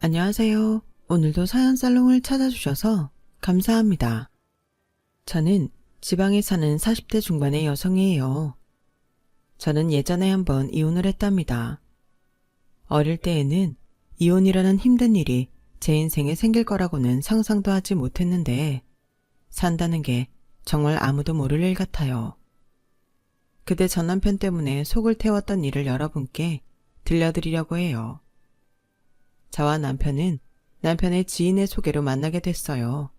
안녕하세요. 오늘도 사연 살롱을 찾아주셔서 감사합니다. 저는 지방에 사는 40대 중반의 여성이에요. 저는 예전에 한번 이혼을 했답니다. 어릴 때에는 이혼이라는 힘든 일이 제 인생에 생길 거라고는 상상도 하지 못했는데 산다는 게 정말 아무도 모를 일 같아요. 그때 전 남편 때문에 속을 태웠던 일을 여러분께 들려드리려고 해요. 저와 남편은 남편의 지인의 소개로 만나게 됐어요.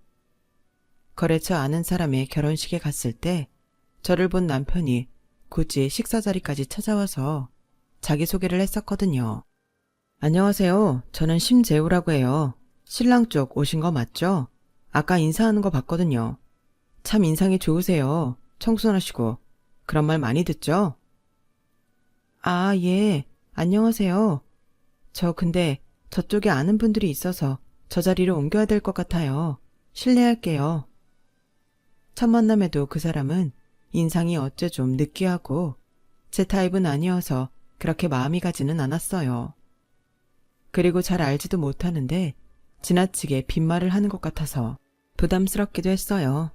거래처 아는 사람의 결혼식에 갔을 때 저를 본 남편이 굳이 식사 자리까지 찾아와서 자기소개를 했었거든요. 안녕하세요. 저는 심재우라고 해요. 신랑 쪽 오신 거 맞죠? 아까 인사하는 거 봤거든요. 참 인상이 좋으세요. 청순하시고. 그런 말 많이 듣죠? 아, 예. 안녕하세요. 저 근데 저쪽에 아는 분들이 있어서 저 자리로 옮겨야 될 것 같아요. 실례할게요. 첫 만남에도 그 사람은 인상이 어째 좀 느끼하고 제 타입은 아니어서 그렇게 마음이 가지는 않았어요. 그리고 잘 알지도 못하는데 지나치게 빈말을 하는 것 같아서 부담스럽기도 했어요.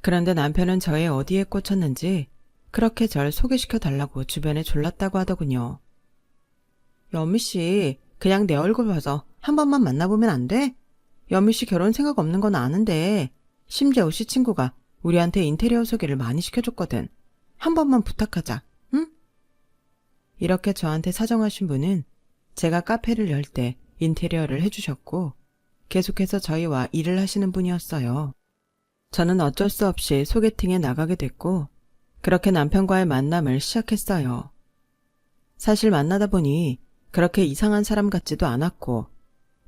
그런데 남편은 저의 어디에 꽂혔는지 그렇게 절 소개시켜 달라고 주변에 졸랐다고 하더군요. 여미씨, 그냥 내 얼굴 봐서 한 번만 만나보면 안 돼? 여미씨 결혼 생각 없는 건 아는데 심재호 씨 친구가 우리한테 인테리어 소개를 많이 시켜줬거든. 한 번만 부탁하자, 응? 이렇게 저한테 사정하신 분은 제가 카페를 열 때 인테리어를 해주셨고 계속해서 저희와 일을 하시는 분이었어요. 저는 어쩔 수 없이 소개팅에 나가게 됐고 그렇게 남편과의 만남을 시작했어요. 사실 만나다 보니 그렇게 이상한 사람 같지도 않았고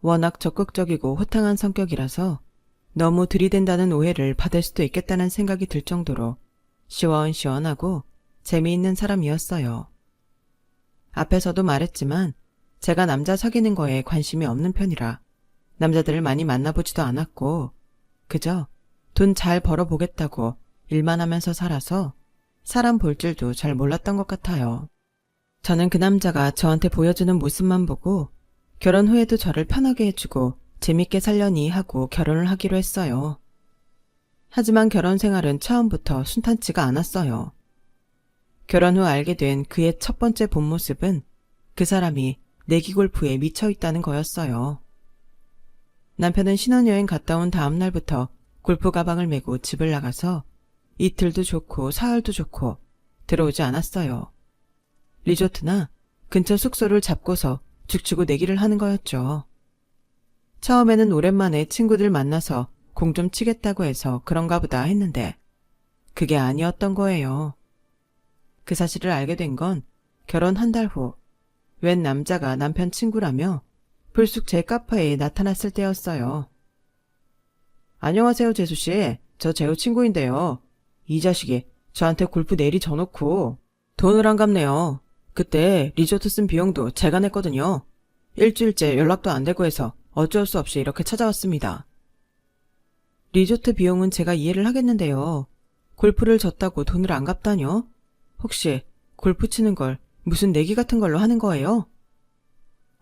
워낙 적극적이고 호탕한 성격이라서 너무 들이댄다는 오해를 받을 수도 있겠다는 생각이 들 정도로 시원시원하고 재미있는 사람이었어요. 앞에서도 말했지만 제가 남자 사귀는 거에 관심이 없는 편이라 남자들을 많이 만나보지도 않았고 그저 돈 잘 벌어보겠다고 일만 하면서 살아서 사람 볼 줄도 잘 몰랐던 것 같아요. 저는 그 남자가 저한테 보여주는 모습만 보고 결혼 후에도 저를 편하게 해주고 재밌게 살려니 하고 결혼을 하기로 했어요. 하지만 결혼 생활은 처음부터 순탄치가 않았어요. 결혼 후 알게 된 그의 첫 번째 본 모습은 그 사람이 내기 골프에 미쳐 있다는 거였어요. 남편은 신혼여행 갔다 온 다음 날부터 골프 가방을 메고 집을 나가서 이틀도 좋고 사흘도 좋고 들어오지 않았어요. 리조트나 근처 숙소를 잡고서 죽치고 내기를 하는 거였죠. 처음에는 오랜만에 친구들 만나서 공 좀 치겠다고 해서 그런가 보다 했는데 그게 아니었던 거예요. 그 사실을 알게 된 건 결혼 한 달 후 웬 남자가 남편 친구라며 불쑥 제 카페에 나타났을 때였어요. 안녕하세요, 재수씨. 저 재호 친구인데요. 이 자식이 저한테 골프 내리 져놓고 돈을 안 갚네요. 그때 리조트 쓴 비용도 제가 냈거든요. 일주일째 연락도 안 되고 해서 어쩔 수 없이 이렇게 찾아왔습니다. 리조트 비용은 제가 이해를 하겠는데요. 골프를 졌다고 돈을 안 갚다뇨? 혹시 골프 치는 걸 무슨 내기 같은 걸로 하는 거예요?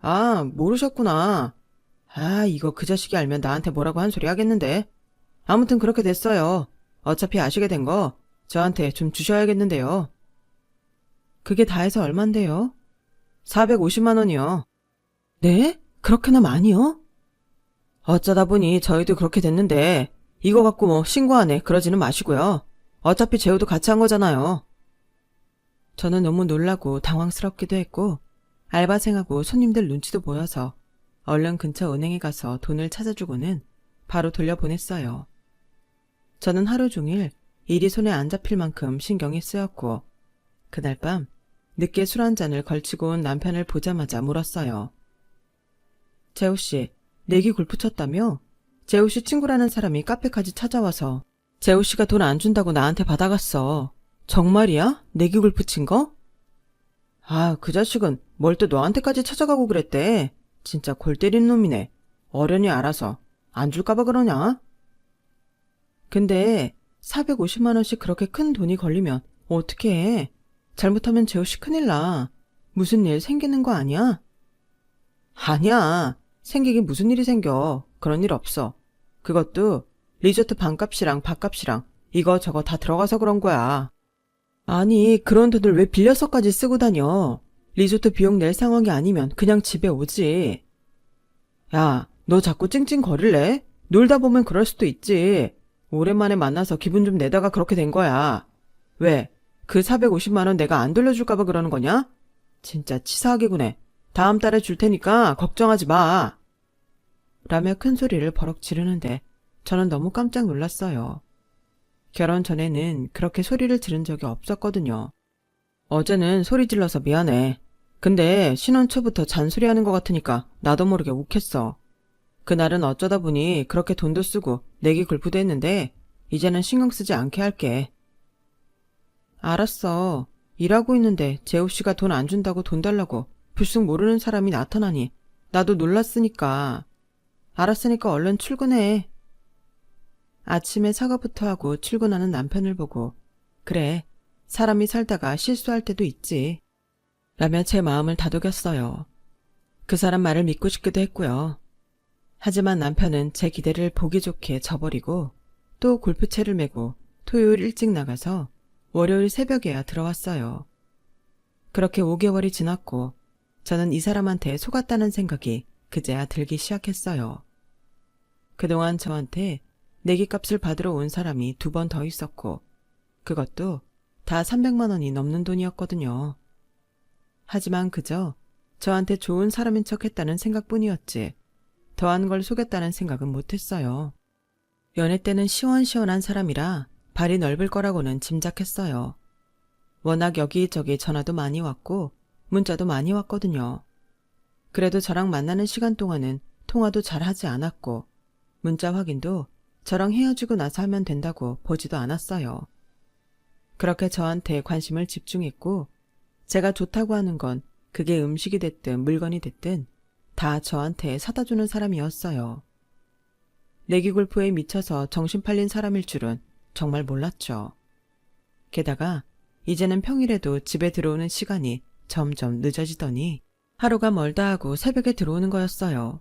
아, 모르셨구나. 아, 이거 그 자식이 알면 나한테 뭐라고 한 소리 하겠는데. 아무튼 그렇게 됐어요. 어차피 아시게 된 거 저한테 좀 주셔야겠는데요. 그게 다 해서 얼만데요? 450만 원이요. 네? 그렇게나 많이요? 어쩌다 보니 저희도 그렇게 됐는데 이거 갖고 뭐 신고하네 그러지는 마시고요. 어차피 재호도 같이 한 거잖아요. 저는 너무 놀라고 당황스럽기도 했고 알바생하고 손님들 눈치도 보여서 얼른 근처 은행에 가서 돈을 찾아주고는 바로 돌려보냈어요. 저는 하루 종일 일이 손에 안 잡힐 만큼 신경이 쓰였고 그날 밤 늦게 술 한 잔을 걸치고 온 남편을 보자마자 물었어요. 재호씨, 내기 골프 쳤다며? 재호씨 친구라는 사람이 카페까지 찾아와서 재호씨가 돈 안 준다고 나한테 받아갔어. 정말이야? 내기 골프 친 거? 아, 그 자식은 뭘 또 너한테까지 찾아가고 그랬대. 진짜 골 때리는 놈이네. 어련히 알아서 안 줄까봐 그러냐? 근데 450만 원씩 그렇게 큰 돈이 걸리면 어떻게 해? 잘못하면 재호씨 큰일 나. 무슨 일 생기는 거 아니야? 아니야. 생기긴 무슨 일이 생겨. 그런 일 없어. 그것도 리조트 방값이랑 밥값이랑 이거 저거 다 들어가서 그런 거야. 아니, 그런 돈을 왜 빌려서까지 쓰고 다녀? 리조트 비용 낼 상황이 아니면 그냥 집에 오지. 야, 너 자꾸 찡찡거릴래? 놀다 보면 그럴 수도 있지. 오랜만에 만나서 기분 좀 내다가 그렇게 된 거야. 왜? 그 450만 원 내가 안 돌려줄까봐 그러는 거냐? 진짜 치사하게 구네. 다음 달에 줄 테니까 걱정하지 마. 라며 큰 소리를 버럭 지르는데 저는 너무 깜짝 놀랐어요. 결혼 전에는 그렇게 소리를 지른 적이 없었거든요. 어제는 소리 질러서 미안해. 근데 신혼 초부터 잔소리하는 것 같으니까 나도 모르게 욱했어. 그날은 어쩌다 보니 그렇게 돈도 쓰고 내기 골프도 했는데 이제는 신경 쓰지 않게 할게. 알았어. 일하고 있는데 재호 씨가 돈 안 준다고 돈 달라고 불쑥 모르는 사람이 나타나니 나도 놀랐으니까. 알았으니까 얼른 출근해. 아침에 사과부터 하고 출근하는 남편을 보고 그래, 사람이 살다가 실수할 때도 있지. 라며 제 마음을 다독였어요. 그 사람 말을 믿고 싶기도 했고요. 하지만 남편은 제 기대를 보기 좋게 저버리고 또 골프채를 메고 토요일 일찍 나가서 월요일 새벽에야 들어왔어요. 그렇게 5개월이 지났고 저는 이 사람한테 속았다는 생각이 그제야 들기 시작했어요. 그동안 저한테 내기값을 받으러 온 사람이 2번 더 있었고 그것도 다 300만 원이 넘는 돈이었거든요. 하지만 그저 저한테 좋은 사람인 척 했다는 생각뿐이었지 더한 걸 속였다는 생각은 못했어요. 연애 때는 시원시원한 사람이라 발이 넓을 거라고는 짐작했어요. 워낙 여기저기 전화도 많이 왔고 문자도 많이 왔거든요. 그래도 저랑 만나는 시간 동안은 통화도 잘 하지 않았고 문자 확인도 저랑 헤어지고 나서 하면 된다고 보지도 않았어요. 그렇게 저한테 관심을 집중했고 제가 좋다고 하는 건 그게 음식이 됐든 물건이 됐든 다 저한테 사다 주는 사람이었어요. 내기 골프에 미쳐서 정신 팔린 사람일 줄은 정말 몰랐죠. 게다가 이제는 평일에도 집에 들어오는 시간이 점점 늦어지더니 하루가 멀다 하고 새벽에 들어오는 거였어요.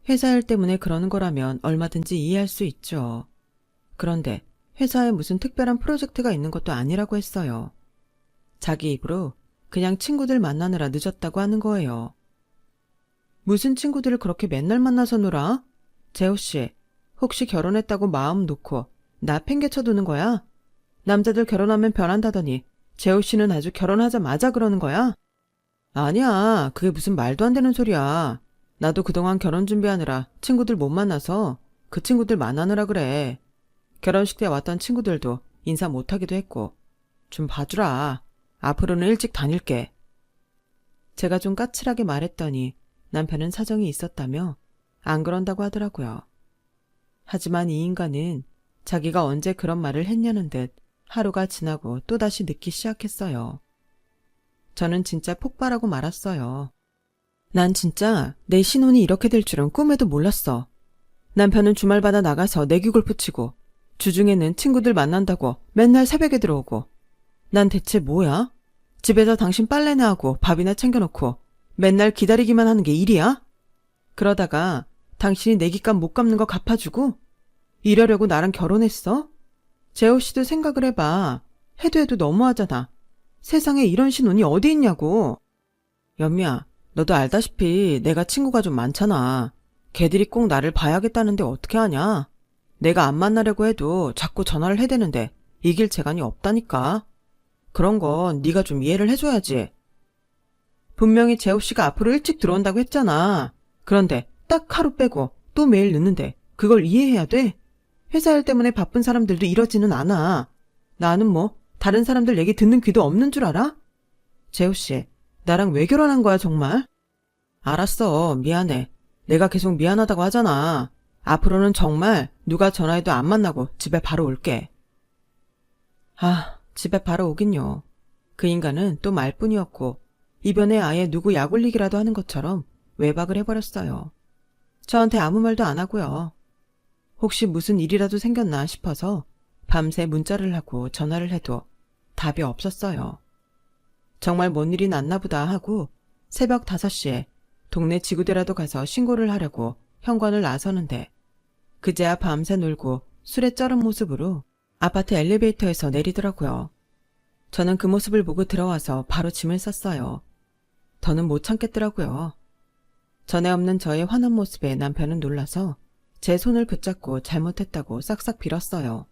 회사 일 때문에 그러는 거라면 얼마든지 이해할 수 있죠. 그런데 회사에 무슨 특별한 프로젝트가 있는 것도 아니라고 했어요. 자기 입으로 그냥 친구들 만나느라 늦었다고 하는 거예요. 무슨 친구들을 그렇게 맨날 만나서 놀아? 재호씨, 혹시 결혼했다고 마음 놓고 나 팽개쳐두는 거야? 남자들 결혼하면 변한다더니 재호씨는 아주 결혼하자마자 그러는 거야? 아니야, 그게 무슨 말도 안 되는 소리야. 나도 그동안 결혼 준비하느라 친구들 못 만나서 그 친구들 만나느라 그래. 결혼식 때 왔던 친구들도 인사 못하기도 했고. 좀 봐주라. 앞으로는 일찍 다닐게. 제가 좀 까칠하게 말했더니 남편은 사정이 있었다며 안 그런다고 하더라고요. 하지만 이 인간은 자기가 언제 그런 말을 했냐는 듯 하루가 지나고 또다시 늦기 시작했어요. 저는 진짜 폭발하고 말았어요. 난 진짜 내 신혼이 이렇게 될 줄은 꿈에도 몰랐어. 남편은 주말마다 나가서 내기 골프 치고 주중에는 친구들 만난다고 맨날 새벽에 들어오고 난 대체 뭐야? 집에서 당신 빨래나 하고 밥이나 챙겨놓고 맨날 기다리기만 하는 게 일이야? 그러다가 당신이 내기값 못 갚는 거 갚아주고 이러려고 나랑 결혼했어? 재호 씨도 생각을 해봐. 해도 너무하잖아. 세상에 이런 신혼이 어디 있냐고. 연미야, 너도 알다시피 내가 친구가 좀 많잖아. 걔들이 꼭 나를 봐야겠다는데 어떻게 하냐? 내가 안 만나려고 해도 자꾸 전화를 해대는데 이길 재간이 없다니까. 그런 건 네가 좀 이해를 해줘야지. 분명히 재호 씨가 앞으로 일찍 들어온다고 했잖아. 그런데 딱 하루 빼고 또 매일 늦는데 그걸 이해해야 돼? 회사 일 때문에 바쁜 사람들도 이러지는 않아. 나는 뭐 다른 사람들 얘기 듣는 귀도 없는 줄 알아? 재호 씨, 나랑 왜 결혼한 거야 정말? 알았어, 미안해. 내가 계속 미안하다고 하잖아. 앞으로는 정말 누가 전화해도 안 만나고 집에 바로 올게. 아, 집에 바로 오긴요. 그 인간은 또 말뿐이었고 이번에 아예 누구 약 올리기라도 하는 것처럼 외박을 해버렸어요. 저한테 아무 말도 안 하고요. 혹시 무슨 일이라도 생겼나 싶어서 밤새 문자를 하고 전화를 해도 답이 없었어요. 정말 뭔 일이 났나 보다 하고 새벽 5시에 동네 지구대라도 가서 신고를 하려고 현관을 나서는데 그제야 밤새 놀고 술에 쩔은 모습으로 아파트 엘리베이터에서 내리더라고요. 저는 그 모습을 보고 들어와서 바로 짐을 쌌어요. 더는 못 참겠더라고요. 전에 없는 저의 환한 모습에 남편은 놀라서 제 손을 붙잡고 잘못했다고 싹싹 빌었어요.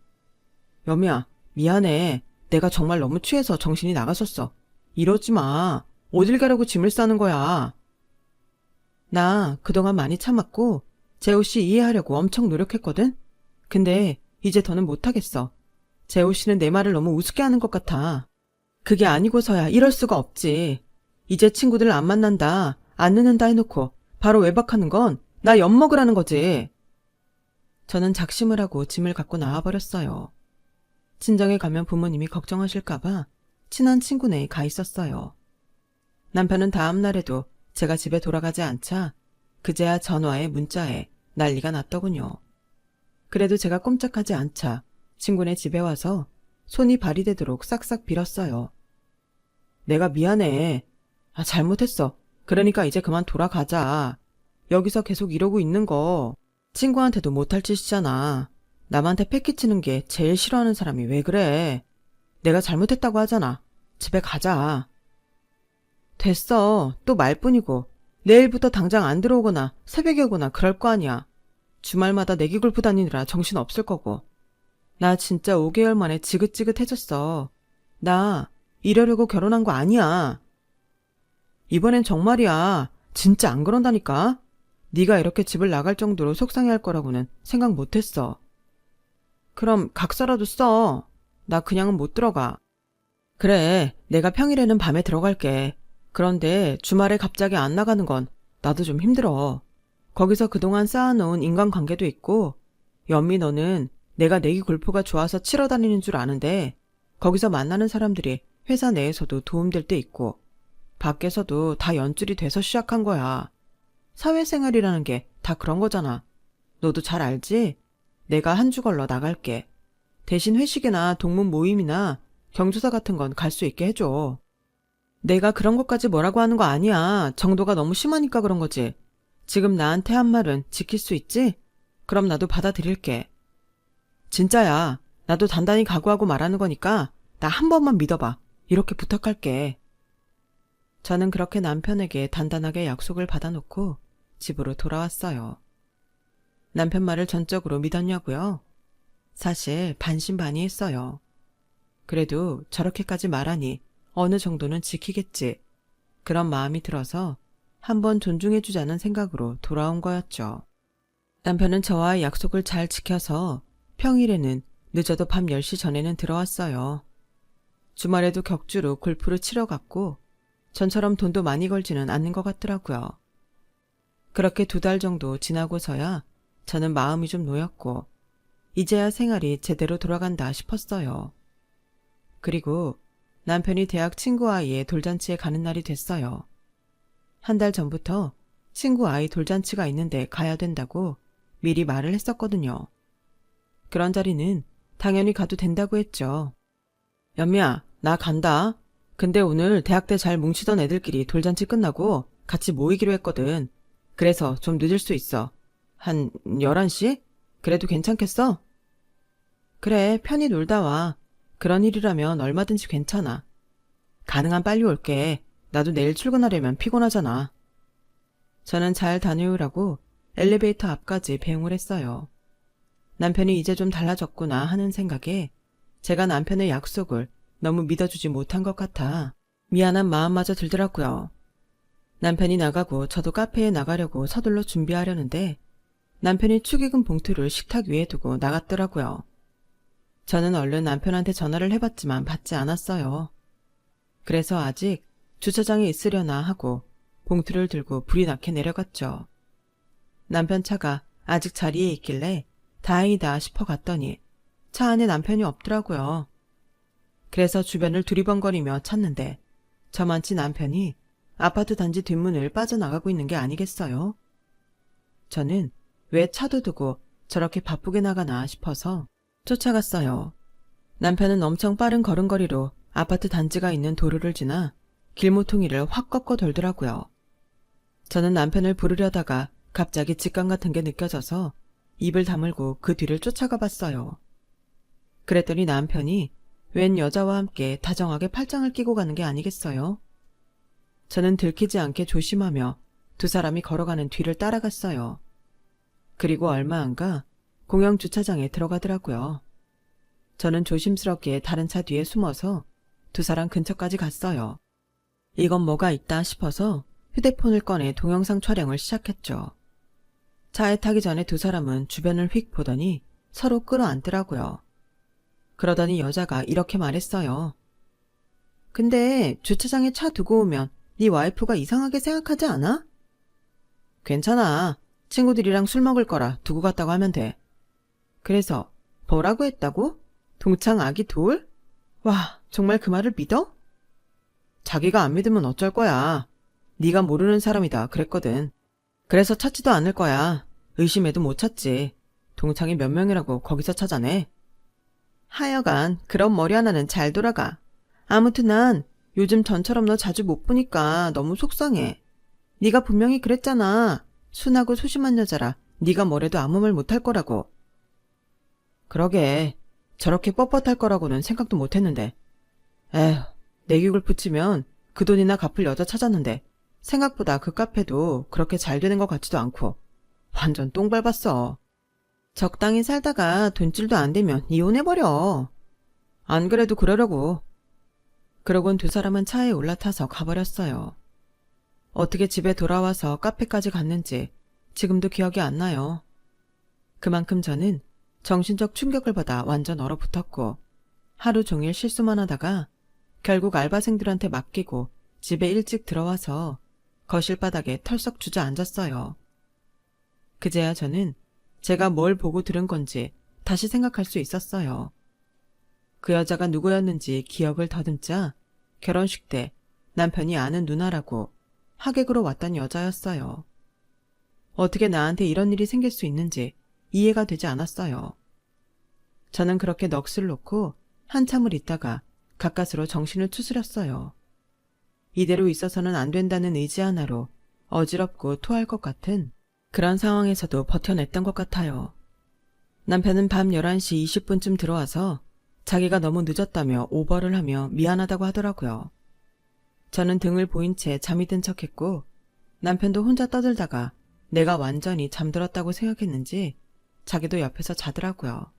여미야, 미안해. 내가 정말 너무 취해서 정신이 나갔었어. 이러지 마. 어딜 가려고 짐을 싸는 거야. 나 그동안 많이 참았고 재호 씨 이해하려고 엄청 노력했거든? 근데 이제 더는 못하겠어. 재호 씨는 내 말을 너무 우습게 하는 것 같아. 그게 아니고서야 이럴 수가 없지. 이제 친구들 안 만난다, 안 늦는다 해놓고 바로 외박하는 건 나 엿먹으라는 거지. 저는 작심을 하고 짐을 갖고 나와버렸어요. 친정에 가면 부모님이 걱정하실까봐 친한 친구네에 가 있었어요. 남편은 다음 날에도 제가 집에 돌아가지 않자 그제야 전화에 문자에 난리가 났더군요. 그래도 제가 꼼짝하지 않자 친구네 집에 와서 손이 발이 되도록 싹싹 빌었어요. 내가 미안해. 잘못했어. 그러니까 이제 그만 돌아가자. 여기서 계속 이러고 있는 거 친구한테도 못할 짓이잖아. 남한테 패기치는 게 제일 싫어하는 사람이 왜 그래. 내가 잘못했다고 하잖아. 집에 가자. 됐어. 또 말뿐이고 내일부터 당장 안 들어오거나 새벽에 오거나 그럴 거 아니야. 주말마다 내기 골프 다니느라 정신 없을 거고. 나 진짜 5개월 만에 지긋지긋해졌어. 나 이러려고 결혼한 거 아니야. 이번엔 정말이야. 진짜 안 그런다니까. 네가 이렇게 집을 나갈 정도로 속상해할 거라고는 생각 못했어. 그럼 각서라도 써. 나 그냥은 못 들어가. 그래, 내가 평일에는 밤에 들어갈게. 그런데 주말에 갑자기 안 나가는 건 나도 좀 힘들어. 거기서 그동안 쌓아놓은 인간관계도 있고, 연미 너는 내가 내기 골프가 좋아서 치러 다니는 줄 아는데 거기서 만나는 사람들이 회사 내에서도 도움될 때 있고 밖에서도 다 연줄이 돼서 시작한 거야. 사회생활이라는 게 다 그런 거잖아. 너도 잘 알지? 내가 한 주 걸러 나갈게. 대신 회식이나 동문 모임이나 경조사 같은 건 갈 수 있게 해줘. 내가 그런 것까지 뭐라고 하는 거 아니야. 정도가 너무 심하니까 그런 거지. 지금 나한테 한 말은 지킬 수 있지? 그럼 나도 받아들일게. 진짜야. 나도 단단히 각오하고 말하는 거니까 나 한 번만 믿어봐. 이렇게 부탁할게. 저는 그렇게 남편에게 단단하게 약속을 받아놓고 집으로 돌아왔어요. 남편 말을 전적으로 믿었냐고요? 사실 반신반의했어요. 그래도 저렇게까지 말하니 어느 정도는 지키겠지. 그런 마음이 들어서 한번 존중해주자는 생각으로 돌아온 거였죠. 남편은 저와의 약속을 잘 지켜서 평일에는 늦어도 밤 10시 전에는 들어왔어요. 주말에도 격주로 골프를 치러 갔고 전처럼 돈도 많이 걸지는 않는 것 같더라고요. 그렇게 2달 정도 지나고서야 저는 마음이 좀 놓였고 이제야 생활이 제대로 돌아간다 싶었어요. 그리고 남편이 대학 친구 아이의 돌잔치에 가는 날이 됐어요. 한 달 전부터 친구 아이 돌잔치가 있는데 가야 된다고 미리 말을 했었거든요. 그런 자리는 당연히 가도 된다고 했죠. 연미야, 나 간다. 근데 오늘 대학 때 잘 뭉치던 애들끼리 돌잔치 끝나고 같이 모이기로 했거든. 그래서 좀 늦을 수 있어. 한 11시? 그래도 괜찮겠어? 그래, 편히 놀다 와. 그런 일이라면 얼마든지 괜찮아. 가능한 빨리 올게. 나도 내일 출근하려면 피곤하잖아. 저는 잘 다녀오라고 엘리베이터 앞까지 배웅을 했어요. 남편이 이제 좀 달라졌구나 하는 생각에 제가 남편의 약속을 너무 믿어주지 못한 것 같아 미안한 마음마저 들더라고요. 남편이 나가고 저도 카페에 나가려고 서둘러 준비하려는데 남편이 축의금 봉투를 식탁 위에 두고 나갔더라고요. 저는 얼른 남편한테 전화를 해봤지만 받지 않았어요. 그래서 아직 주차장에 있으려나 하고 봉투를 들고 불이 나게 내려갔죠. 남편 차가 아직 자리에 있길래 다행이다 싶어 갔더니 차 안에 남편이 없더라고요. 그래서 주변을 두리번거리며 찾는데 저만치 남편이 아파트 단지 뒷문을 빠져나가고 있는 게 아니겠어요? 저는 왜 차도 두고 저렇게 바쁘게 나가나 싶어서 쫓아갔어요. 남편은 엄청 빠른 걸음걸이로 아파트 단지가 있는 도로를 지나 길모퉁이를 확 꺾어 돌더라고요. 저는 남편을 부르려다가 갑자기 직감 같은 게 느껴져서 입을 다물고 그 뒤를 쫓아가 봤어요. 그랬더니 남편이 웬 여자와 함께 다정하게 팔짱을 끼고 가는 게 아니겠어요? 저는 들키지 않게 조심하며 두 사람이 걸어가는 뒤를 따라갔어요. 그리고 얼마 안 가 공영 주차장에 들어가더라고요. 저는 조심스럽게 다른 차 뒤에 숨어서 두 사람 근처까지 갔어요. 이건 뭐가 있다 싶어서 휴대폰을 꺼내 동영상 촬영을 시작했죠. 차에 타기 전에 두 사람은 주변을 휙 보더니 서로 끌어안더라고요. 그러더니 여자가 이렇게 말했어요. 근데 주차장에 차 두고 오면 네 와이프가 이상하게 생각하지 않아? 괜찮아. 친구들이랑 술 먹을 거라 두고 갔다고 하면 돼. 그래서 뭐라고 했다고? 동창 아기 돌? 와, 정말 그 말을 믿어? 자기가 안 믿으면 어쩔 거야. 네가 모르는 사람이다 그랬거든. 그래서 찾지도 않을 거야. 의심해도 못 찾지. 동창이 몇 명이라고 거기서 찾아내. 하여간 그런 머리 하나는 잘 돌아가. 아무튼 난 요즘 전처럼 너 자주 못 보니까 너무 속상해. 네가 분명히 그랬잖아. 순하고 소심한 여자라 네가 뭐래도 아무 말 못할 거라고. 그러게. 저렇게 뻣뻣할 거라고는 생각도 못했는데. 에휴, 내기굴 붙이면 그 돈이나 갚을 여자 찾았는데 생각보다 그 카페도 그렇게 잘 되는 것 같지도 않고 완전 똥 밟았어. 적당히 살다가 돈줄도 안 되면 이혼해버려. 안 그래도 그러려고. 그러곤 두 사람은 차에 올라타서 가버렸어요. 어떻게 집에 돌아와서 카페까지 갔는지 지금도 기억이 안 나요. 그만큼 저는 정신적 충격을 받아 완전 얼어붙었고 하루 종일 실수만 하다가 결국 알바생들한테 맡기고 집에 일찍 들어와서 거실 바닥에 털썩 주저앉았어요. 그제야 저는 제가 뭘 보고 들은 건지 다시 생각할 수 있었어요. 그 여자가 누구였는지 기억을 더듬자 결혼식 때 남편이 아는 누나라고 하객으로 왔던 여자였어요. 어떻게 나한테 이런 일이 생길 수 있는지 이해가 되지 않았어요. 저는 그렇게 넋을 놓고 한참을 있다가 가까스로 정신을 추스렸어요. 이대로 있어서는 안 된다는 의지 하나로 어지럽고 토할 것 같은 그런 상황에서도 버텨냈던 것 같아요. 남편은 밤 11시 20분쯤 들어와서 자기가 너무 늦었다며 오버를 하며 미안하다고 하더라고요. 저는 등을 보인 채 잠이 든 척했고 남편도 혼자 떠들다가 내가 완전히 잠들었다고 생각했는지 자기도 옆에서 자더라고요.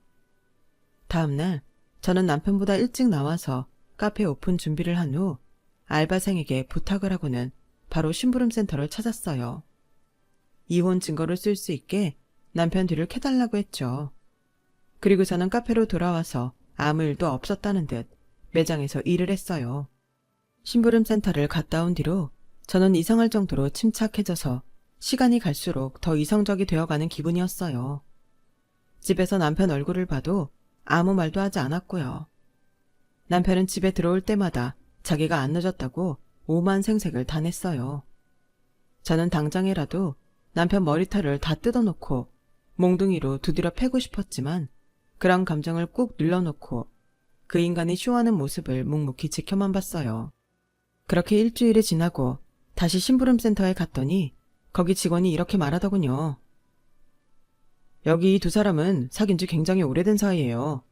다음날 저는 남편보다 일찍 나와서 카페 오픈 준비를 한 후 알바생에게 부탁을 하고는 바로 심부름센터를 찾았어요. 이혼 증거를 쓸 수 있게 남편 뒤를 캐달라고 했죠. 그리고 저는 카페로 돌아와서 아무 일도 없었다는 듯 매장에서 일을 했어요. 심부름센터를 갔다 온 뒤로 저는 이상할 정도로 침착해져서 시간이 갈수록 더 이성적이 되어가는 기분이었어요. 집에서 남편 얼굴을 봐도 아무 말도 하지 않았고요. 남편은 집에 들어올 때마다 자기가 안 늦었다고 오만 생색을 다 냈어요. 저는 당장이라도 남편 머리털을 다 뜯어놓고 몽둥이로 두드려 패고 싶었지만 그런 감정을 꾹 눌러놓고 그 인간이 쇼하는 모습을 묵묵히 지켜만 봤어요. 그렇게 일주일이 지나고 다시 심부름센터에 갔더니 거기 직원이 이렇게 말하더군요. 여기 이 두 사람은 사귄 지 굉장히 오래된 사이예요.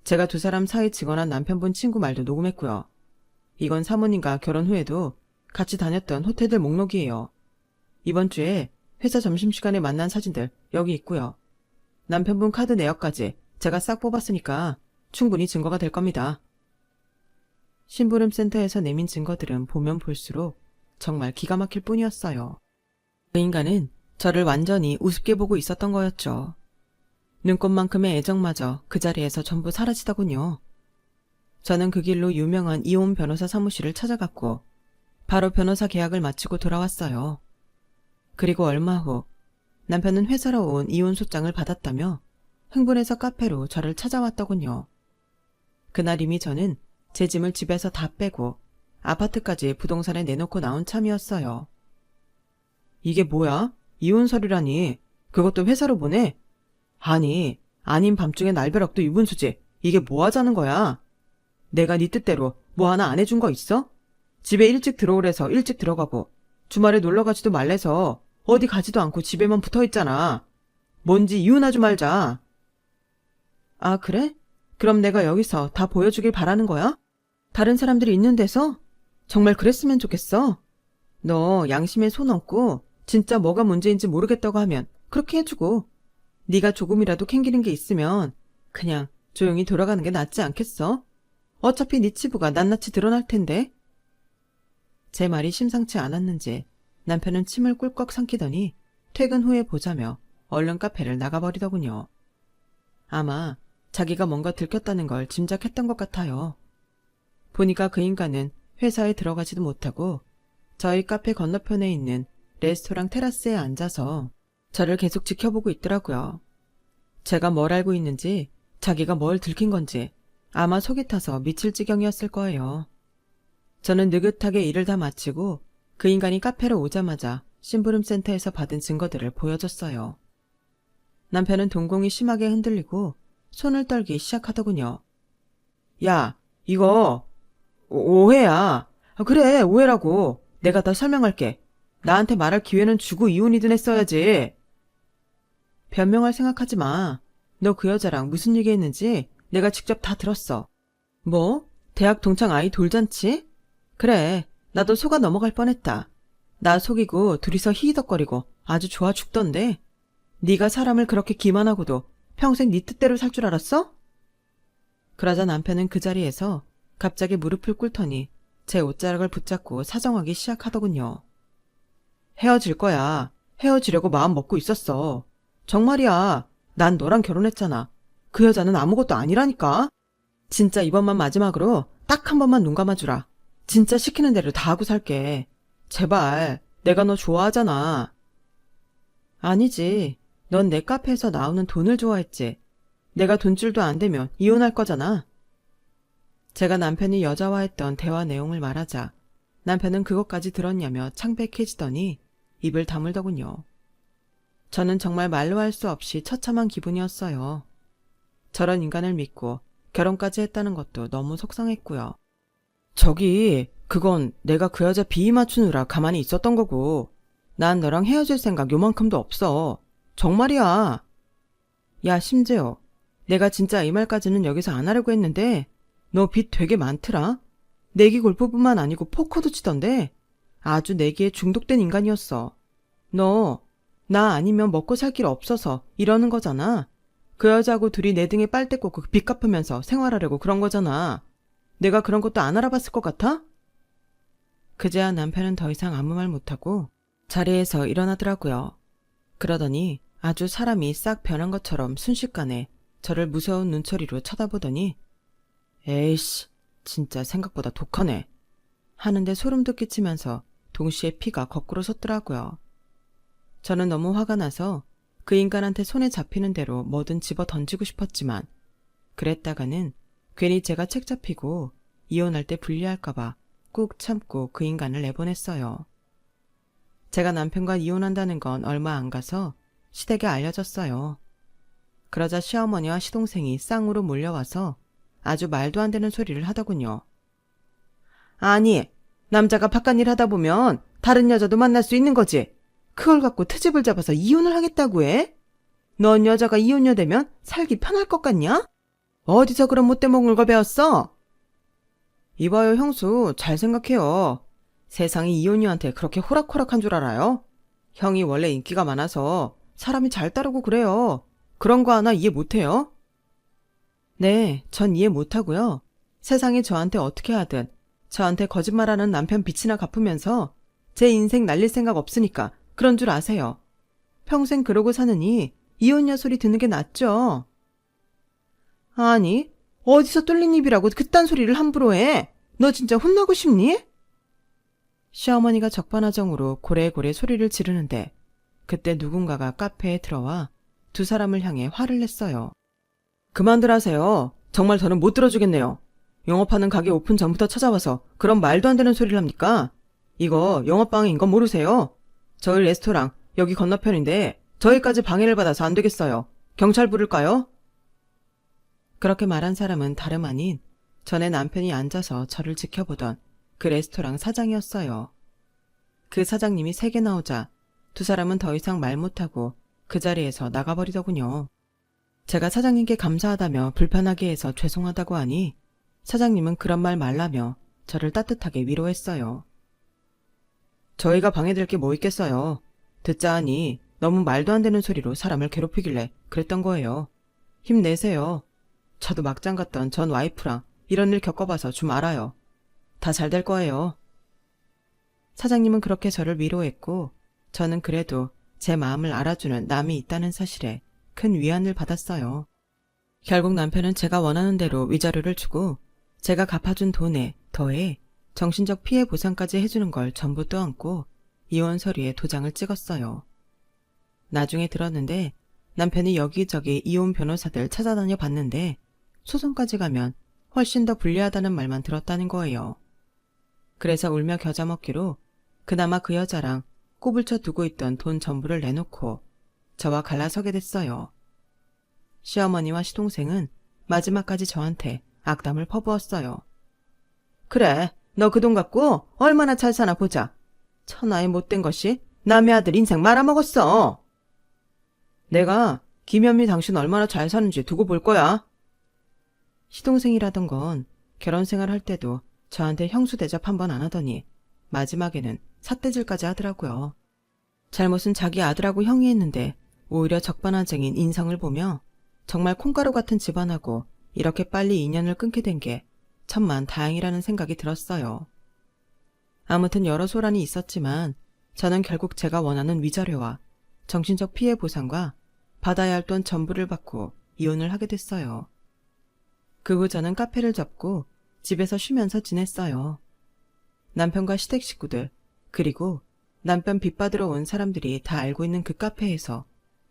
제가 두 사람 사이 직원한 남편분 친구 말도 녹음했고요. 이건 사모님과 결혼 후에도 같이 다녔던 호텔들 목록이에요. 이번 주에 회사 점심시간에 만난 사진들 여기 있고요. 남편분 카드 내역까지 제가 싹 뽑았으니까 충분히 증거가 될 겁니다. 심부름센터에서 내민 증거들은 보면 볼수록 정말 기가 막힐 뿐이었어요. 그 인간은 저를 완전히 우습게 보고 있었던 거였죠. 눈꽃만큼의 애정마저 그 자리에서 전부 사라지더군요. 저는 그 길로 유명한 이혼 변호사 사무실을 찾아갔고 바로 변호사 계약을 마치고 돌아왔어요. 그리고 얼마 후 남편은 회사로 온 이혼 소장을 받았다며 흥분해서 카페로 저를 찾아왔더군요. 그날 이미 저는 제 짐을 집에서 다 빼고 아파트까지 부동산에 내놓고 나온 참이었어요. 이게 뭐야? 이혼 서류라니. 그것도 회사로 보내? 아니, 아닌 밤중에 날벼락도 유분수지. 이게 뭐 하자는 거야? 내가 네 뜻대로 뭐 하나 안 해준 거 있어? 집에 일찍 들어오래서 일찍 들어가고 주말에 놀러 가지도 말래서 어디 가지도 않고 집에만 붙어 있잖아. 뭔지 이유나 좀 알자. 아, 그래? 그럼 내가 여기서 다 보여주길 바라는 거야? 다른 사람들이 있는 데서? 정말 그랬으면 좋겠어. 너 양심에 손 얹고 진짜 뭐가 문제인지 모르겠다고 하면 그렇게 해주고, 네가 조금이라도 캥기는 게 있으면 그냥 조용히 돌아가는 게 낫지 않겠어? 어차피 네 치부가 낱낱이 드러날 텐데. 제 말이 심상치 않았는지 남편은 침을 꿀꺽 삼키더니 퇴근 후에 보자며 얼른 카페를 나가버리더군요. 아마 자기가 뭔가 들켰다는 걸 짐작했던 것 같아요. 보니까 그 인간은 회사에 들어가지도 못하고 저희 카페 건너편에 있는 레스토랑 테라스에 앉아서 저를 계속 지켜보고 있더라고요. 제가 뭘 알고 있는지, 자기가 뭘 들킨 건지 아마 속이 타서 미칠 지경이었을 거예요. 저는 느긋하게 일을 다 마치고 그 인간이 카페로 오자마자 심부름센터에서 받은 증거들을 보여줬어요. 남편은 동공이 심하게 흔들리고 손을 떨기 시작하더군요. 야, 이거 오해야. 그래, 오해라고. 내가 다 설명할게. 나한테 말할 기회는 주고 이혼이든 했어야지. 변명할 생각하지 마. 너 그 여자랑 무슨 얘기했는지 내가 직접 다 들었어. 뭐? 대학 동창 아이 돌잔치? 그래, 나도 속아 넘어갈 뻔했다. 나 속이고 둘이서 히히덕거리고 아주 좋아 죽던데. 네가 사람을 그렇게 기만하고도 평생 네 뜻대로 살 줄 알았어? 그러자 남편은 그 자리에서 갑자기 무릎을 꿇더니 제 옷자락을 붙잡고 사정하기 시작하더군요. 헤어질 거야. 헤어지려고 마음 먹고 있었어. 정말이야. 난 너랑 결혼했잖아. 그 여자는 아무것도 아니라니까. 진짜 이번만 마지막으로 딱 한 번만 눈 감아주라. 진짜 시키는 대로 다 하고 살게. 제발, 내가 너 좋아하잖아. 아니지. 넌 내 카페에서 나오는 돈을 좋아했지. 내가 돈줄도 안 되면 이혼할 거잖아. 제가 남편이 여자와 했던 대화 내용을 말하자 남편은 그것까지 들었냐며 창백해지더니 입을 다물더군요. 저는 정말 말로 할 수 없이 처참한 기분이었어요. 저런 인간을 믿고 결혼까지 했다는 것도 너무 속상했고요. 그건 내가 그 여자 비위 맞추느라 가만히 있었던 거고, 난 너랑 헤어질 생각 요만큼도 없어. 정말이야. 야, 심재호. 내가 진짜 이 말까지는 여기서 안 하려고 했는데 너 빚 되게 많더라. 내기 골프뿐만 아니고 포커도 치던데 아주 내기에 중독된 인간이었어. 너, 나 아니면 먹고 살 길 없어서 이러는 거잖아. 그 여자하고 둘이 내 등에 빨대 꽂고 빚 갚으면서 생활하려고 그런 거잖아. 내가 그런 것도 안 알아봤을 것 같아? 그제야 남편은 더 이상 아무 말 못하고 자리에서 일어나더라고요. 그러더니 아주 사람이 싹 변한 것처럼 순식간에 저를 무서운 눈초리로 쳐다보더니 에이씨, 진짜 생각보다 독하네. 하는데 소름도 끼치면서 동시에 피가 거꾸로 솟더라고요. 저는 너무 화가 나서 그 인간한테 손에 잡히는 대로 뭐든 집어 던지고 싶었지만 그랬다가는 괜히 제가 책 잡히고 이혼할 때 불리할까봐 꾹 참고 그 인간을 내보냈어요. 제가 남편과 이혼한다는 건 얼마 안 가서 시댁에 알려졌어요. 그러자 시어머니와 시동생이 쌍으로 몰려와서 아주 말도 안 되는 소리를 하더군요. 아니, 남자가 바깥일 하다 보면 다른 여자도 만날 수 있는 거지. 그걸 갖고 트집을 잡아서 이혼을 하겠다고 해? 넌 여자가 이혼녀 되면 살기 편할 것 같냐? 어디서 그런 못된 먹는 걸 배웠어? 이봐요, 형수. 잘 생각해요. 세상이 이혼녀한테 그렇게 호락호락한 줄 알아요? 형이 원래 인기가 많아서 사람이 잘 따르고 그래요. 그런 거 하나 이해 못해요? 네, 전 이해 못하고요. 세상이 저한테 어떻게 하든 저한테 거짓말하는 남편 빚이나 갚으면서 제 인생 날릴 생각 없으니까 그런 줄 아세요. 평생 그러고 사느니 이혼녀 소리 듣는 게 낫죠. 아니, 어디서 뚫린 입이라고 그딴 소리를 함부로 해? 너 진짜 혼나고 싶니? 시어머니가 적반하장으로 고래고래 소리를 지르는데 그때 누군가가 카페에 들어와 두 사람을 향해 화를 냈어요. 그만들 하세요. 정말 더는 못 들어주겠네요. 영업하는 가게 오픈 전부터 찾아와서 그런 말도 안 되는 소리를 합니까? 이거 영업방해인 건 모르세요? 저희 레스토랑 여기 건너편인데 저희까지 방해를 받아서 안 되겠어요. 경찰 부를까요? 그렇게 말한 사람은 다름 아닌 전에 남편이 앉아서 저를 지켜보던 그 레스토랑 사장이었어요. 그 사장님이 3개 나오자 두 사람은 더 이상 말 못하고 그 자리에서 나가버리더군요. 제가 사장님께 감사하다며 불편하게 해서 죄송하다고 하니 사장님은 그런 말 말라며 저를 따뜻하게 위로했어요. 저희가 방해될 게 뭐 있겠어요. 듣자 하니 너무 말도 안 되는 소리로 사람을 괴롭히길래 그랬던 거예요. 힘내세요. 저도 막장 갔던 전 와이프랑 이런 일 겪어봐서 좀 알아요. 다 잘 될 거예요. 사장님은 그렇게 저를 위로했고 저는 그래도 제 마음을 알아주는 남이 있다는 사실에 큰 위안을 받았어요. 결국 남편은 제가 원하는 대로 위자료를 주고 제가 갚아준 돈에 더해 정신적 피해 보상까지 해주는 걸 전부 떠안고 이혼 서류에 도장을 찍었어요. 나중에 들었는데 남편이 여기저기 이혼 변호사들 찾아다녀 봤는데 소송까지 가면 훨씬 더 불리하다는 말만 들었다는 거예요. 그래서 울며 겨자 먹기로 그나마 그 여자랑 꼬불쳐 두고 있던 돈 전부를 내놓고 저와 갈라서게 됐어요. 시어머니와 시동생은 마지막까지 저한테 악담을 퍼부었어요. 그래, 너 그 돈 갖고 얼마나 잘 사나 보자. 천하의 못된 것이 남의 아들 인생 말아먹었어. 내가 김현미 당신 얼마나 잘 사는지 두고 볼 거야. 시동생이라던 건 결혼 생활할 때도 저한테 형수 대접 한 번 안 하더니 마지막에는 삿대질까지 하더라고요. 잘못은 자기 아들하고 형이 했는데 오히려 적반하장인 인성을 보며 정말 콩가루 같은 집안하고 이렇게 빨리 인연을 끊게 된 게 천만 다행이라는 생각이 들었어요. 아무튼 여러 소란이 있었지만 저는 결국 제가 원하는 위자료와 정신적 피해 보상과 받아야 할 돈 전부를 받고 이혼을 하게 됐어요. 그 후 저는 카페를 접고 집에서 쉬면서 지냈어요. 남편과 시댁 식구들 그리고 남편 빚받으러 온 사람들이 다 알고 있는 그 카페에서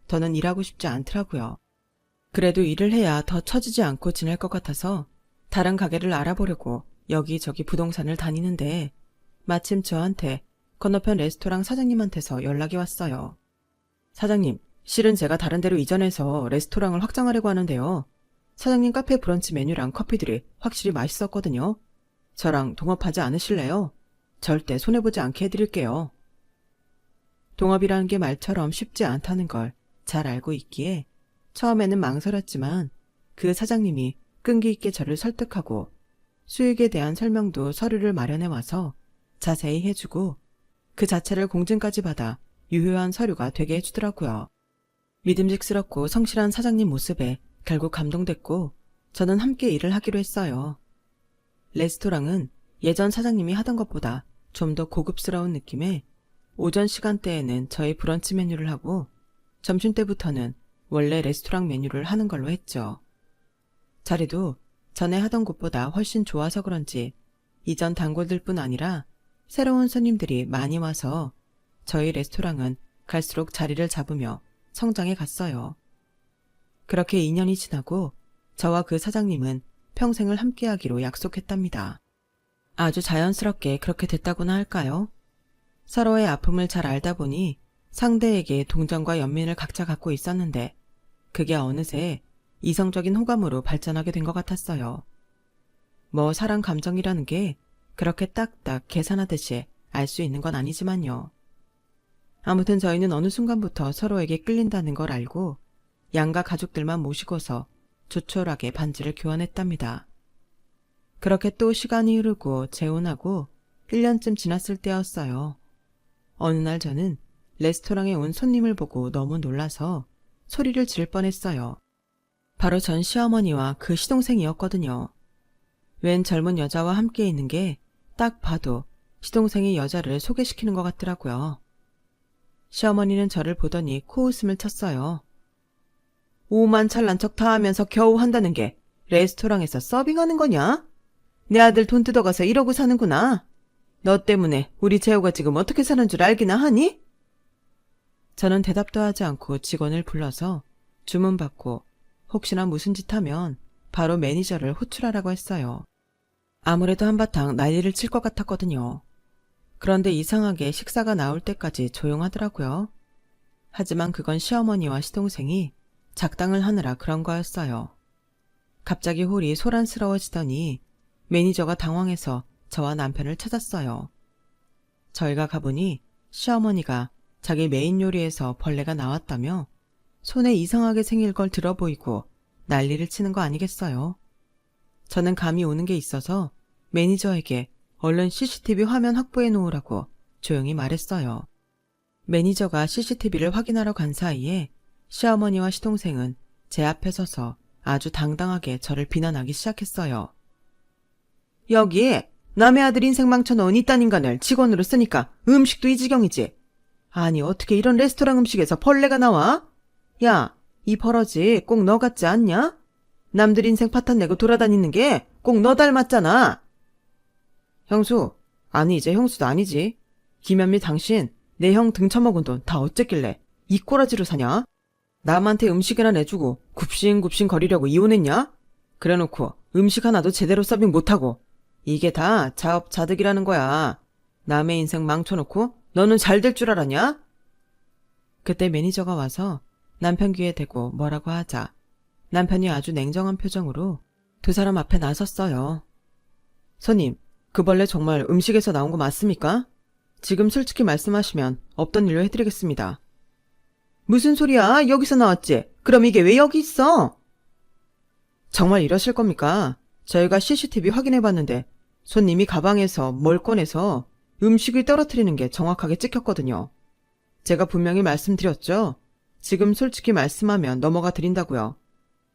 더는 일하고 싶지 않더라고요. 그래도 일을 해야 더 처지지 않고 지낼 것 같아서 다른 가게를 알아보려고 여기저기 부동산을 다니는데 마침 저한테 건너편 레스토랑 사장님한테서 연락이 왔어요. 사장님, 실은 제가 다른 데로 이전해서 레스토랑을 확장하려고 하는데요. 사장님 카페 브런치 메뉴랑 커피들이 확실히 맛있었거든요. 저랑 동업하지 않으실래요? 절대 손해보지 않게 해드릴게요. 동업이라는 게 말처럼 쉽지 않다는 걸 잘 알고 있기에 처음에는 망설였지만 그 사장님이 끈기 있게 저를 설득하고 수익에 대한 설명도 서류를 마련해 와서 자세히 해주고 그 자체를 공증까지 받아 유효한 서류가 되게 해주더라고요. 믿음직스럽고 성실한 사장님 모습에 결국 감동됐고 저는 함께 일을 하기로 했어요. 레스토랑은 예전 사장님이 하던 것보다 좀 더 고급스러운 느낌에 오전 시간대에는 저희 브런치 메뉴를 하고 점심때부터는 원래 레스토랑 메뉴를 하는 걸로 했죠. 자리도 전에 하던 곳보다 훨씬 좋아서 그런지 이전 단골들뿐 아니라 새로운 손님들이 많이 와서 저희 레스토랑은 갈수록 자리를 잡으며 성장해 갔어요. 그렇게 2년이 지나고 저와 그 사장님은 평생을 함께하기로 약속했답니다. 아주 자연스럽게 그렇게 됐다고나 할까요? 서로의 아픔을 잘 알다 보니 상대에게 동정과 연민을 각자 갖고 있었는데 그게 어느새 이성적인 호감으로 발전하게 된 것 같았어요. 뭐 사랑 감정이라는 게 그렇게 딱딱 계산하듯이 알 수 있는 건 아니지만요. 아무튼 저희는 어느 순간부터 서로에게 끌린다는 걸 알고 양가 가족들만 모시고서 조촐하게 반지를 교환했답니다. 그렇게 또 시간이 흐르고 재혼하고 1년쯤 지났을 때였어요. 어느 날 저는 레스토랑에 온 손님을 보고 너무 놀라서 소리를 지를 뻔했어요. 바로 전 시어머니와 그 시동생이었거든요. 웬 젊은 여자와 함께 있는 게 딱 봐도 시동생이 여자를 소개시키는 것 같더라고요. 시어머니는 저를 보더니 코웃음을 쳤어요. 오만찰난 척 다 하면서 겨우 한다는 게 레스토랑에서 서빙하는 거냐? 내 아들 돈 뜯어가서 이러고 사는구나. 너 때문에 우리 재호가 지금 어떻게 사는 줄 알기나 하니? 저는 대답도 하지 않고 직원을 불러서 주문받고 혹시나 무슨 짓 하면 바로 매니저를 호출하라고 했어요. 아무래도 한바탕 난리를 칠 것 같았거든요. 그런데 이상하게 식사가 나올 때까지 조용하더라고요. 하지만 그건 시어머니와 시동생이 작당을 하느라 그런 거였어요. 갑자기 홀이 소란스러워지더니 매니저가 당황해서 저와 남편을 찾았어요. 저희가 가보니 시어머니가 자기 메인 요리에서 벌레가 나왔다며 손에 이상하게 생길 걸 들어 보이고 난리를 치는 거 아니겠어요. 저는 감이 오는 게 있어서 매니저에게 얼른 CCTV 화면 확보해 놓으라고 조용히 말했어요. 매니저가 CCTV를 확인하러 간 사이에 시어머니와 시동생은 제 앞에 서서 아주 당당하게 저를 비난하기 시작했어요. 여기 남의 아들 인생 망쳐놓은 이딴 인간을 직원으로 쓰니까 음식도 이 지경이지. 아니 어떻게 이런 레스토랑 음식에서 벌레가 나와? 야, 이 버러지 꼭 너 같지 않냐? 남들 인생 파탄 내고 돌아다니는 게 꼭 너 닮았잖아. 형수, 아니 이제 형수도 아니지. 김현미 당신 내 형 등쳐먹은 돈 다 어쨌길래 이 꼬라지로 사냐? 남한테 음식이나 내주고 굽신굽신 거리려고 이혼했냐? 그래놓고 음식 하나도 제대로 서빙 못하고 이게 다 자업자득이라는 거야. 남의 인생 망쳐놓고 너는 잘 될 줄 알았냐? 그때 매니저가 와서 남편 귀에 대고 뭐라고 하자 남편이 아주 냉정한 표정으로 두 사람 앞에 나섰어요. 손님, 그 벌레 정말 음식에서 나온 거 맞습니까? 지금 솔직히 말씀하시면 없던 일로 해드리겠습니다. 무슨 소리야? 여기서 나왔지? 그럼 이게 왜 여기 있어? 정말 이러실 겁니까? 저희가 CCTV 확인해봤는데 손님이 가방에서 뭘 꺼내서 음식을 떨어뜨리는 게 정확하게 찍혔거든요. 제가 분명히 말씀드렸죠? 지금 솔직히 말씀하면 넘어가 드린다고요.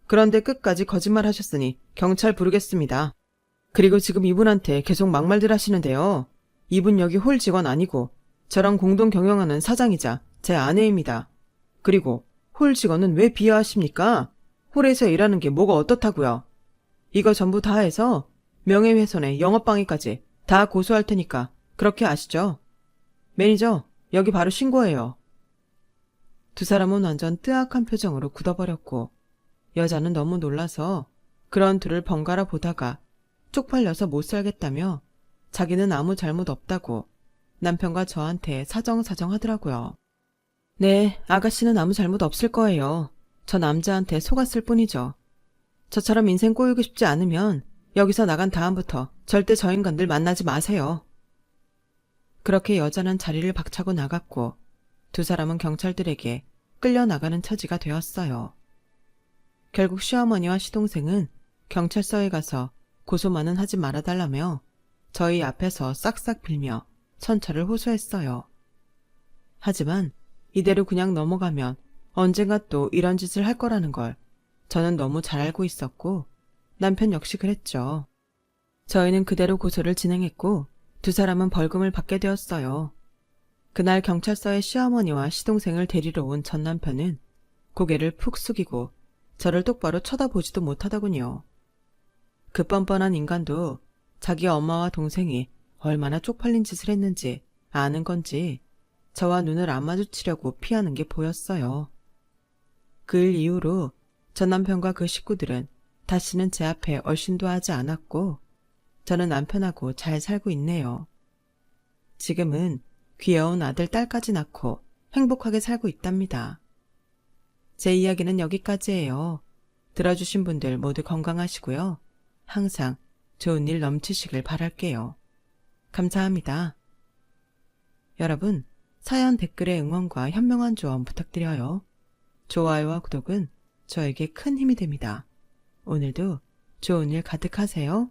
그런데 끝까지 거짓말 하셨으니 경찰 부르겠습니다. 그리고 지금 이분한테 계속 막말들 하시는데요. 이분 여기 홀 직원 아니고 저랑 공동 경영하는 사장이자 제 아내입니다. 그리고 홀 직원은 왜 비하하십니까? 홀에서 일하는 게 뭐가 어떻다고요? 이거 전부 다 해서 명예훼손에 영업방해까지 다 고소할 테니까 그렇게 아시죠? 매니저, 여기 바로 신고해요. 두 사람은 완전 뜨악한 표정으로 굳어버렸고 여자는 너무 놀라서 그런 둘을 번갈아 보다가 쪽팔려서 못 살겠다며 자기는 아무 잘못 없다고 남편과 저한테 사정사정 하더라고요. 네, 아가씨는 아무 잘못 없을 거예요. 저 남자한테 속았을 뿐이죠. 저처럼 인생 꼬이고 싶지 않으면 여기서 나간 다음부터 절대 저 인간들 만나지 마세요. 그렇게 여자는 자리를 박차고 나갔고 두 사람은 경찰들에게 끌려나가는 처지가 되었어요. 결국 시어머니와 시동생은 경찰서에 가서 고소만은 하지 말아달라며 저희 앞에서 싹싹 빌며 천처를 호소했어요. 하지만 이대로 그냥 넘어가면 언젠가 또 이런 짓을 할 거라는 걸 저는 너무 잘 알고 있었고 남편 역시 그랬죠. 저희는 그대로 고소를 진행했고 두 사람은 벌금을 받게 되었어요. 그날 경찰서에 시어머니와 시동생을 데리러 온 전 남편은 고개를 푹 숙이고 저를 똑바로 쳐다보지도 못하더군요. 그 뻔뻔한 인간도 자기 엄마와 동생이 얼마나 쪽팔린 짓을 했는지 아는 건지 저와 눈을 안 마주치려고 피하는 게 보였어요. 그 일 이후로 전 남편과 그 식구들은 다시는 제 앞에 얼씬도 하지 않았고 저는 남편하고 잘 살고 있네요. 지금은 귀여운 아들, 딸까지 낳고 행복하게 살고 있답니다. 제 이야기는 여기까지예요. 들어주신 분들 모두 건강하시고요. 항상 좋은 일 넘치시길 바랄게요. 감사합니다. 여러분, 사연 댓글에 응원과 현명한 조언 부탁드려요. 좋아요와 구독은 저에게 큰 힘이 됩니다. 오늘도 좋은 일 가득하세요.